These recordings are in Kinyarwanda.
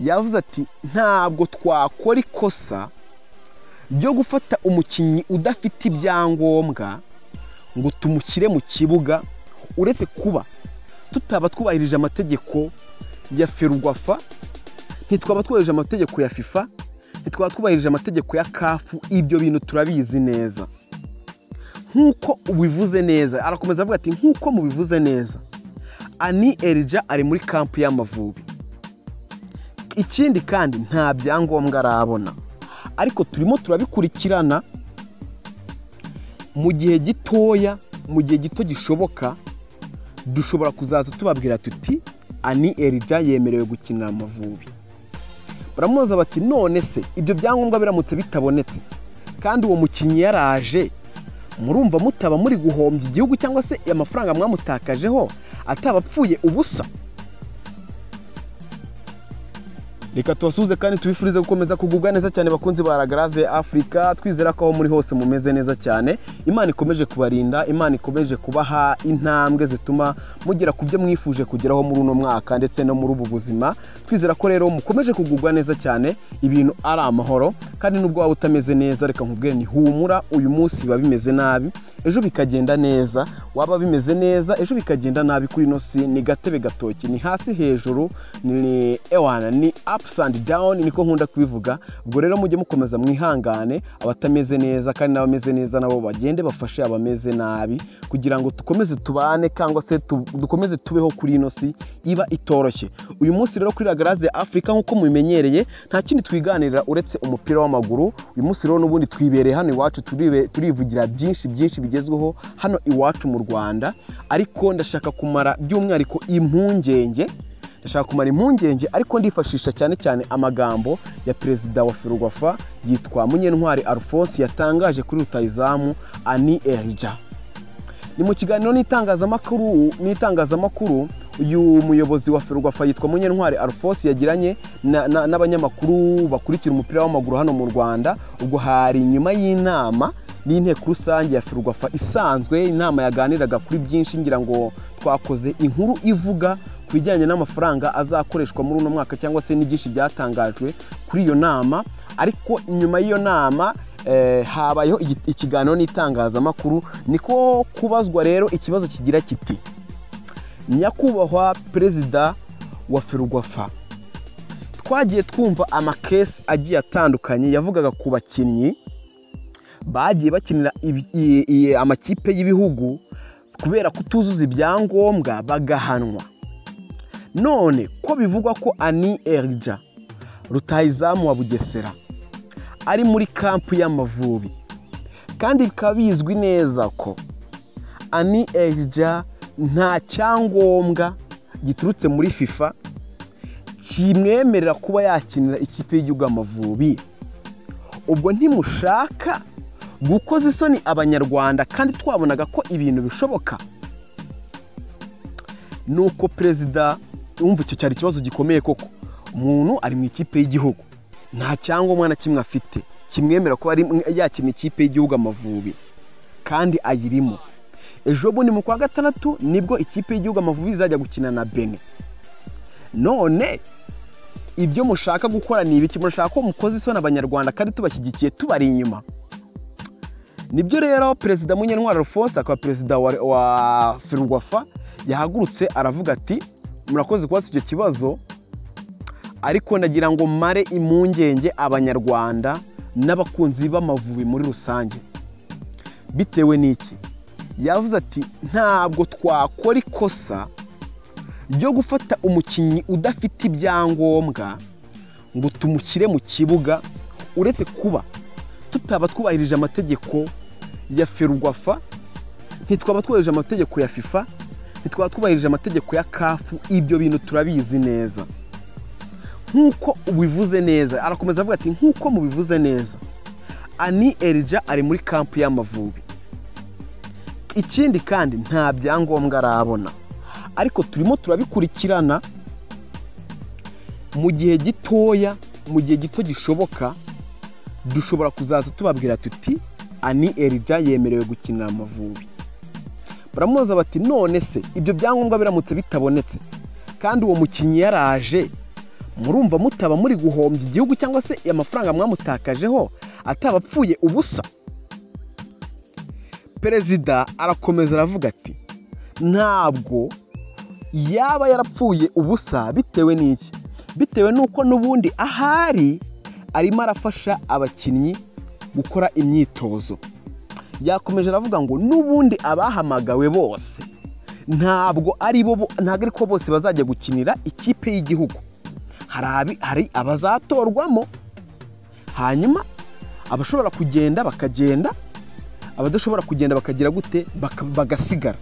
yavuze ati ntabwo twakora ikosa ryo gufata umukinnyi udafite ibyangombwa ngo tumushyire mu kibuga, uretse kuba tutaba twubahirije amategeko ya Ferwafa, ntitwaba twubahirije amategeko ya FIFA, ntitwaba twubahirije amategeko ya CAF. Ibyo bintu turabizi neza. Nkuko ubivuze neza, arakomeza avuga ati nkuko mubivuze neza, Ani Elija ari muri kampu y'Amavubi. Ikindi kandi nta byangombwa arabona, ariko turimo turabikurikirana mu gihe gitoya, mu gihe gito gishoboka, dushobora kuzaza tubabwira tuti Ani Elija yemerewe gukinira Amavubi. Baramubaza bati none se ibyo byangombwa biramutse bitabonetse kandi uwo mukinnyi yaraje, murumva mutaba muri guhombya igihugu cyangwa se amafaranga mwamutakajeho atabapfuye ubusa? Reka tubasuhuze kandi tubifurize gukomeza kugubwa neza cyane bakunzi ba La Grace Africa. Twizera ko aho muri hose mumeze neza cyane. Imana ikomeje kubarinda, Imana ikomeje kubaha intambwe zituma mugira ku byo mwifuje kugeraho muri uno mwaka ndetse no muri ubu buzima. Twizera ko rero mukomeje kugubwa neza cyane, ibintu ari amahoro, kandi nubwo waba utameze neza reka nkubwire ni humura, uyu munsi biba bimeze nabi, ejo bikagenda neza, waba bimeze neza ejo bikagenda nabi. Kuri ino si ni gatebe gatoki, ni hasi hejuru, ni ewana, ni ups and down, niko nkunda kubivuga. Ubwo rero mujye mukomeza mwihangane, abatameze neza kandi n'abameze neza nabo bagende bafashe abameze nabi, kugira ngo dukomeze tubane cyangwa se dukomeze tubeho kuri ino si iba itoroshye. Uyu munsi rero kuri La Grace Africa nkuko mubimenyereye, nta kindi twiganirira uretse umupira w'amaguru. Uyu munsi rero n'ubundi twibereye hano iwacu, turivugira byinshi bigezweho hano iwacu mu Rwanda, ariko ndashaka kumara by'umwihariko impungenge, ariko ndifashisha cyane amagambo ya perezida wa Ferwafa yitwa Munyentwari Alphonse yatangaje kuri rutahizamu Ani Elija. Ni mu kiganiro n'itangazamakuru uyu muyobozi wa Ferwafa yitwa Munyentwari Alphonse yagiranye n'abanyamakuru bakurikira umupira w'amaguru hano mu Rwanda. Ubwo hari nyuma y'inama n'inteko rusange ya Ferwafa isanzwe, inama yaganiraga kuri byinshi, ngira ngo twakoze inkuru ivuga bijyanye n'amafaranga azakoreshwa muri uno mwaka cyangwa se n'ibyinshi byatangajwe kuri iyo nama. Ariko nyuma y'iyo nama habayeho ikiganiro n'itangazamakuru, niko kubazwa rero ikibazo kigira kiti: nyakubahwa perezida wa Ferwafa, twagiye twumva amakesi agiye atandukanye yavugaga ku bakinnyi bagiye bakinira amakipe y'ibihugu kubera kutuzuza ibyangombwa bagahanwa. None ko bivugwa ko Ani Elija rutahizamu wa Bugesera ari muri kampu y'Amavubi, kandi bikaba bizwi neza ko Ani Elija nta cyangombwa giturutse muri FIFA kimwemerera kuba yakinira ikipe y'igihugu Amavubi, ubwo ntimushaka gukoza isoni abanyarwanda kandi twabonaga ko ibintu bishoboka? Nuko perezida, umva icyo cyari ikibazo gikomeye koko. Umuntu ari mu ikipe y'igihugu, nta cyangombwa na kimwe afite kimwemera ko ari yakina ikipe y'igihugu Amavubi, kandi ayirimo. Ejo bundi mu kwa gatandatu nibwo ikipe y'igihugu Amavubi izajya gukina na Benin. None ibyo mushaka gukora ni ibiki? Mushaka ko mukoze isoni abanyarwanda kandi tubashyigikiye tubari inyuma? Nibyo rero perezida Munyentwari Alphonse, akaba perezida wa Ferwafa, yahagurutse aravuga ati murakoze kubaza icyo kibazo, ariko ndagira ngo mare impungenge abanyarwanda n'abakunzi b'Amavubi muri rusange. Bitewe n'iki? Yavuze ati ntabwo twakora ikosa ryo gufata umukinnyi udafite ibyangombwa ngo tumushyire mu kibuga, uretse kuba tutaba twubahirije amategeko ya Ferwafa, ntitwaba twubahirije amategeko ya FIFA, ntitwaba twubahirije amategeko ya CAF. Ibyo bintu turabizi neza. Nkuko ubivuze neza, arakomeza avuga ati nkuko mubivuze neza, Ani Elija ari muri kampu y'Amavubi. Ikindi kandi nta byangombwa arabona, ariko turimo turabikurikirana mu gihe gitoya, mu gihe gito gishoboka, dushobora kuzaza tubabwira tuti Ani Elija yemerewe gukinira Amavubi. Baramubaza bati none se ibyo byangombwa biramutse bitabonetse kandi uwo mukinnyi yaraje, murumva mutaba muri guhombya igihugu cyangwa se amafaranga mwamutakajeho atabapfuye ubusa? Perezida arakomeza aravuga ati ntabwo yaba yarapfuye ubusa. Bitewe n'iki? Bitewe n'uko n'ubundi ahari arimo arafasha abakinnyi gukora imyitozo. Yakomeje aravuga ngo n'ubundi abahamagawe bose ntabwo ariko bose bazajya gukinira ikipe y'igihugu. Hari abazatorwamo, hanyuma abashobora kugenda bakagenda, abadashobora kugenda bakagira gute bagasigara.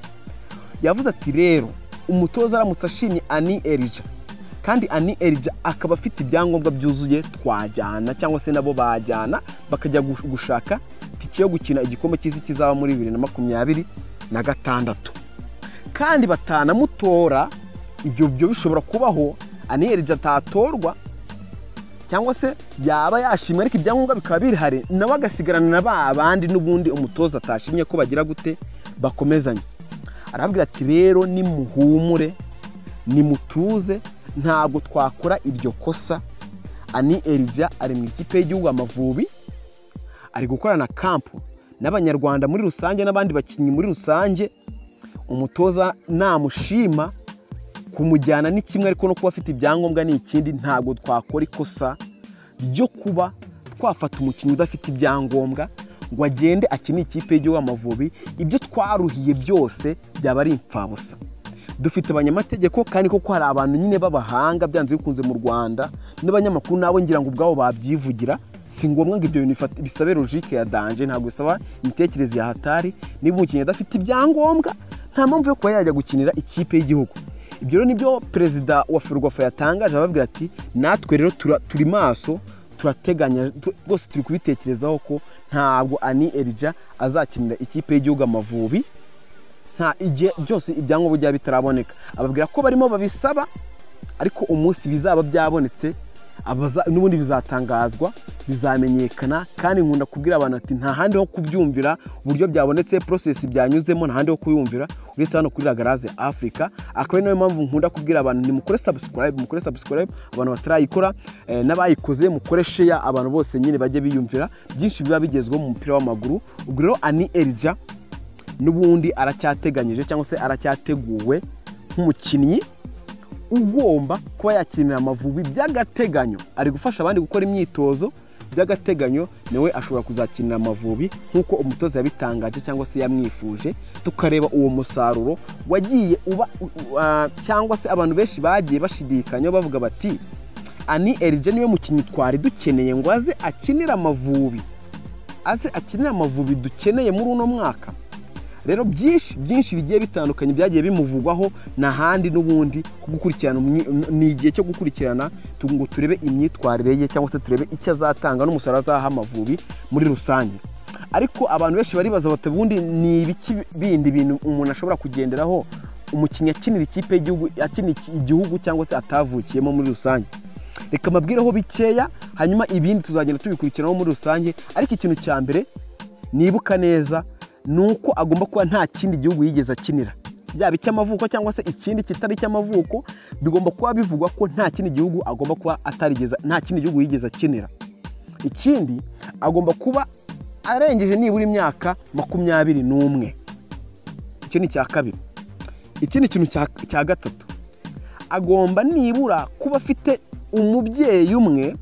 Yavuze ati rero umutoza aramutse ashimye Ani Elija, kandi Ani Elija akaba afite ibyangombwa byuzuye, twajyana cyangwa se nabo bajyana bakajya gushaka tike yo gukina igikombe cy'isi kizaba muri 2026, kandi batanamutora. Ibyo bishobora kubaho, Ani Elija atatorwa cyangwa se yaba yashimwe ariko ibyangombwa bikaba birihari, nawe agasigarana na babandi n'ubundi umutoza atashimye ko bagira gute bakomezanya. Arabwira ati rero nimuhumure, nimutuze, ntabwo twakora iryo kosa. Ani Elija ari mu ikipe y'igihugu Amavubi, ari gukorana kampu n'abanyarwanda muri rusange n'abandi bakinnyi muri rusange. Umutoza namushima kumujyana ni kimwe, ariko no kuba afite ibyangombwa ni ikindi. Ntabwo twakora ikosa ryo kuba twafata umukinnyi udafite ibyangombwa ngo agende akine ikipe y'igihugu Amavubi. Ibyo twaruhiye byose byaba ari impfabusa. Dufite abanyamategeko, kandi koko hari abantu nyine b'abahanga byanze bikunze mu Rwanda, n'abanyamakuru nabo ngira ngo ubwabo babyivugira. Si ngombwa ngo ibyo bintu bisabe logique ya danger, ntabwo bisaba imitekerereze ya hatari. Niba umukinnyi adafite ibyangombwa, nta mpamvu yo kuba yajya gukinira ikipe y'igihugu. Ibyo rero nibyo perezida wa Ferwafa yatangaje, ababwira ati natwe rero turi maso, turateganya rwose, turi kubitekerezaho ko ntabwo Ani Elija azakinira ikipe y'igihugu Amavubi nta igihe byose ibyangombwa byaba bitaraboneka. Ababwira ko barimo babisaba, ariko umunsi bizaba byabonetse n'ubundi bizatangazwa, bizamenyekana. Kandi nkunda kubwira abantu ati nta handi ho kubyumvira uburyo byabonetse, process byanyuzemo, nta handi ho kuyumvira uretse hano kuri Ragaraze Africa. Akaba ari nayo mpamvu nkunda kubwira abantu ni mukore subscribe abantu batarayikora, n'abayikoze mukore share, abantu bose nyine bajye biyumvira byinshi biba bigezweho mu mupira w'amaguru. Ubwo rero Ani Elija n'ubundi aracyateganyije cyangwa se aracyateguwe nk'umukinnyi ugomba kuba yakinira Amavubi by'agateganyo. Ari gufasha abandi gukora imyitozo by'agateganyo, nawe ashobora kuzakinira Amavubi nk'uko umutoza yabitangaje cyangwa se yamwifuje. Tukareba uwo musaruro wagiye uba, cyangwa se abantu benshi bagiye bashidikanya bavuga bati Ani Elija niwe mukinnyi twari dukeneye ngo aze akinira Amavubi, dukeneye muri uno mwaka. Rero byinshi bigiye bitandukanye byagiye bimuvugwaho, n'ahandi n'ubundi kugukurikirana ni igihe cyo gukurikirana ngo turebe imyitwarire ye cyangwa se turebe icyo azatanga n'umusaruro azaha Amavubi muri rusange. Ariko abantu benshi baribaza bati ubundi ni ibiki bindi bintu umuntu ashobora kugenderaho umukinnyi akinira ikipe y'igihugu, akinira igihugu cyangwa se atavukiyemo muri rusange. Reka mabwireho bikeya, hanyuma ibindi tuzagenda tubikurikiranaho muri rusange. Ariko ikintu cya mbere nibuka neza nuko agomba kuba nta kindi gihugu yigeze akinira, yaba icy'amavuko cyangwa se ikindi kitari icy'amavuko. Bigomba kuba bivugwa ko nta kindi gihugu agomba kuba nta kindi gihugu yigeze akinira. Ikindi agomba kuba arengeje nibura imyaka 21. Icyo ni cya kabiri. Ikindi kintu cya gatatu, agomba nibura kuba afite umubyeyi umwe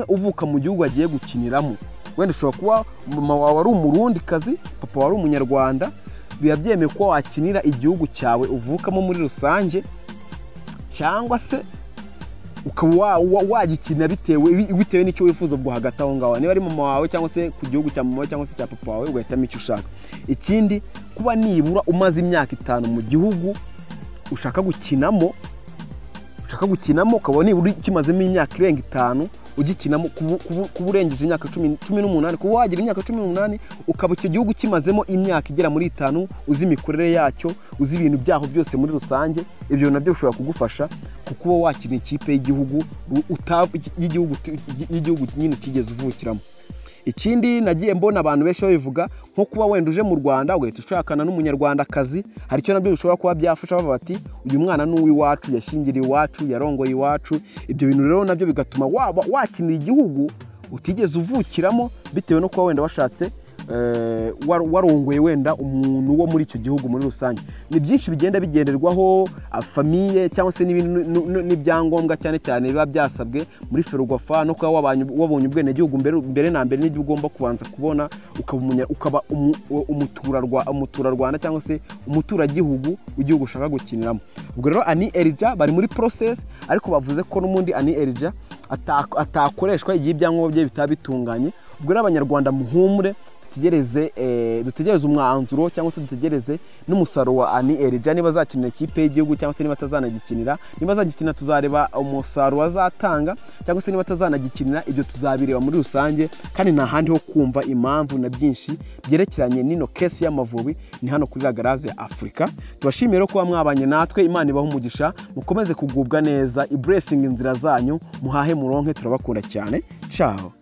uvuka mu gihugu agiye gukiniramo. Wenda ushobora kuba mama wawe ari Umurundikazi, papa wawe ari Umunyarwanda, biba byemewe ko wakinira igihugu cyawe uvukamo muri rusange, cyangwa se ukaba wagikinira bitewe n'icyo wifuza bwo hagati aho ngaho. Niba ari mama wawe cyangwa se ku gihugu cya mama cyangwa se cya papa wawe, ugahitamo icyo ushaka. Ikindi, kuba nibura umaze imyaka 5 mu gihugu ushaka gukinamo, ukaba nibura kimazemo imyaka irenga 5 ugikinamo, kuba urengeje imyaka 18, kuba wagira imyaka 18 ukaba icyo gihugu kimazemo imyaka igera muri 5, uzi imikorere yacyo, uzi ibintu byaho byose muri rusange. Ibyo nabyo bishobora kugufasha kuba wakina ikipe y'igihugu y'igihugu nyine utigeze uvukiramo. ikindi nagiye mbona abantu benshi babivuga nko kuba wenda uje mu Rwanda ugahita ushakana n'umunyarwandakazi, hari icyo nabyo bishobora kuba byafasha bavuga bati uyu mwana ni uw'iwacu, yashyingiriye iwacu, yarongoye iwacu. Ibyo bintu rero nabyo bigatuma wakinira igihugu utigeze uvukiramo bitewe no kuba wenda washatse warongoye wenda umuntu wo muri icyo gihugu muri rusange. Ni byinshi bigenda bigenderwaho, famiye cyangwa se n'ibyangombwa cyane cyane biba byasabwe muri Ferwafa, no kuba wabonye ubwenegihugu mbere na mbere n'ibyo ugomba kubanza kubona ukaba umuturarwanda cyangwa se umuturagihugu w'igihugu ushaka gukiniramo. Ubwo rero Annie Elija bari muri process, ariko bavuze ko n'umundi Annie Elija atakoreshwa igihe ibyangombwa bye bitaba bitunganye. Ubwo rero Abanyarwanda muhumure, dutegereze umwanzuro cyangwa se dutegereze n'umusaruro wa Annie Elija, niba azakinira ikipe y'igihugu cyangwa se niba atazanagikinira. Niba azagikinira tuzareba umusaruro azatanga, cyangwa se niba atazanagikinira ibyo tuzabireba muri rusange, kandi nta handi ho kumva impamvu na byinshi byerekeranye n'ino case y'Amavubi ni hano kuri La Garage Africa. Tubashimiye rero kuba mwabanye natwe, Imana ibahe umugisha, mukomeze kugubwa neza, i blessing inzira zanyu, muhahe muronke, turabakunda cyane. Ciao.